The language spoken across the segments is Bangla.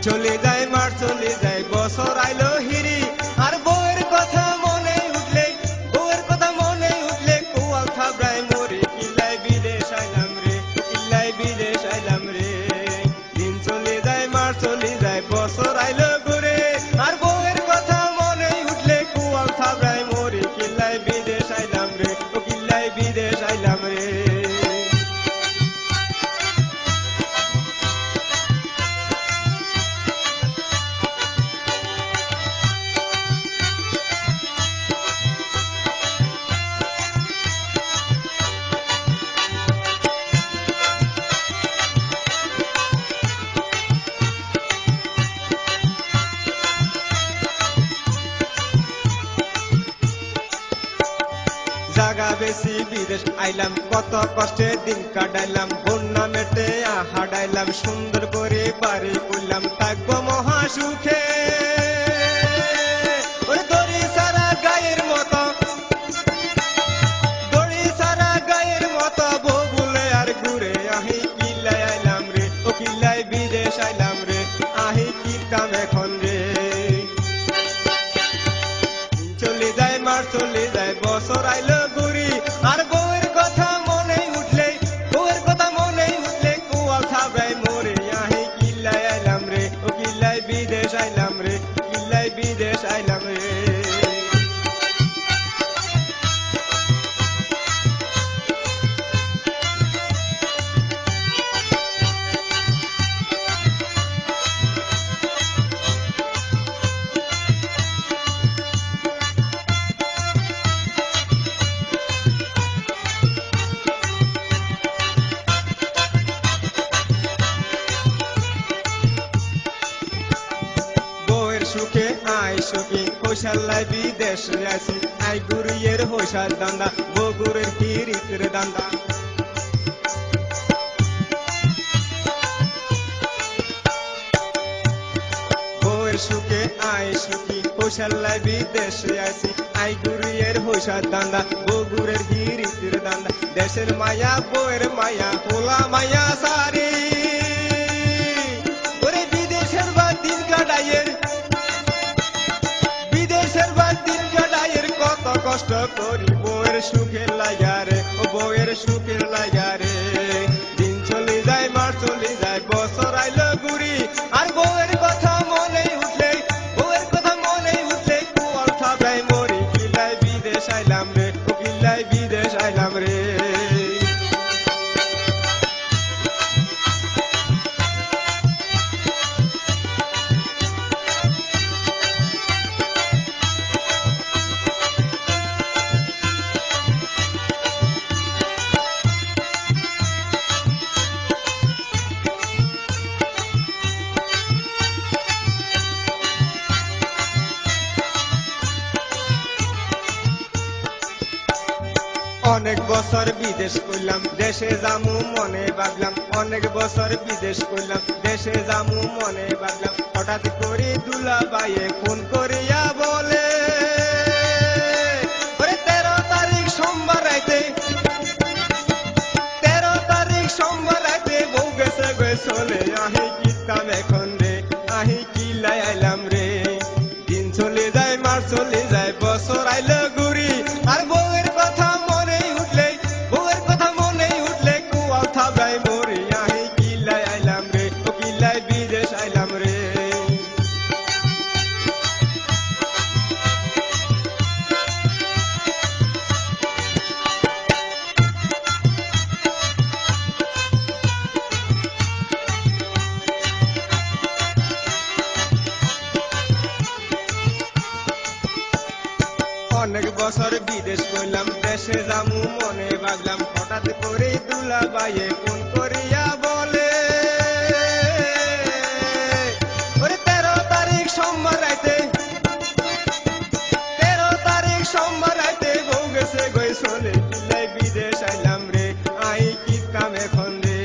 চলে যায় মার চলে যায় বছর আইলো হিরি আর বউয়ের কথা মনে উঠলে কোয়াল থাবড়ায় মরে কিল্লাই বিদেশ আইলাম রে কিল্লাই বিদেশ আইলাম রে দিন চলে যায় মার চলে যায় বছর আইলো ঘুরে আর বউয়ের কথা মনে উঠলে কোয়াল থাবড়ায় মরে কিল্লাই বিদেশ আইলাম রে কিল্লাই বিদেশ আইলাম রে। জাগা বেশি বিদেশ আইলাম কত কষ্টে দিন কাটাইলাম বন্যা মেটে হাডাইলাম সুন্দর করে বাড়ি করলাম থাকবো মহা সুখে দড়ি সারা গায়ের মতো বউ বলে আর ঘুরে আহি কিল্লাই আইলাম রে ও কিল্লাই বিদেশ আইলাম রে আহি কিতাম এখন রে চলে যায় মার চলে যায় বছর আইলো ঘুরি আর বউয়ের কথা মনে উঠলে কোয়াল থাবড়ায় মরে আহি কিল্লাই আইলাম রে ও কিল্লাই বিদেশ আইলাম রে কিল্লাই বিদেশ আইলাম রে। সুখে আই সুখী হোসাল্লাই বিদেশ আসি আই গুরিয়ের হোসার দান্দা বগুরের হিরিতের দান্দা বউয়ের সুখে আই সুখী হোসাল্লাই বিদেশ আসি আই গুরিয়ের হোসার দান্দা বগুরের হিরিতের দান্দা দেশের মায়া বউয়ের মায়া পোলা মায়া সারি ওরে বিদেশের বা দিন কাটাইয়ের কত কষ্ট করি বউয়ের সুখের লাগা রে ও বউয়ের সুখের লাগা রে দিন চলে যায় মার চলে যায় বছর আইলো ঘুরি আর বউয়ের কথা মনে উঠলে কোয়াল থাবড়ায় মরি কিল্লাই বিদেশ আইলাম রে ও কিল্লাই বিদেশ আইলাম রে। অনেক বছর বিদেশ করলাম দেশে জামু মনে ভাবলাম অনেক বছর বিদেশ করলাম দেশে জামু মনে ভাবলাম হঠাৎ করে দুলা বাইয়ে ফোন করিয়া বলে 13 তারিখ সোমবার রাইতে বউ গেছে চলে আহি কিতাম এখন রে আহি কিল্লাই আইলাম রে দিন চলে যায় মার চলে যায় বছর আইলো ঘুরি আর বউয়ের কথা মনে উঠলে কোয়াল থাবড়ায় মরি আহি কিল্লাই আইলাম রে ও কিল্লাই বিদেশ আইলাম রে। অনেক বছর বিদেশ করলাম দেশে জামু মনে ভাবলাম হঠাৎ করে দুলা বাইয়ে ফোন করিয়া বলে 13 তারিখ সোমবার রাইতে বউ গেছে চলে কিল্লাই বিদেশ আইলাম রে আই কি কাম এখন রে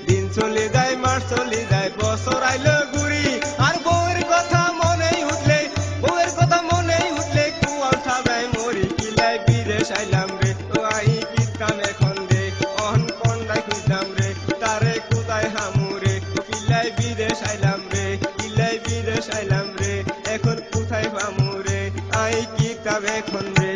দিন চলে যায় মাস চলে যায় বছর আইলো ঘুরি আর বউয়ের কথা মনে উঠলে কোয়াল থাবড়ায় মরি কিল্লাই বিদেশ আইলাম রে ও আই কি কাম এখন রে অহন কন্ডাই খুঁজলাম রে তারে কোথায় হামুরে কিল্লাই বিদেশ আইলাম রে। নাই কিতাব এখন রে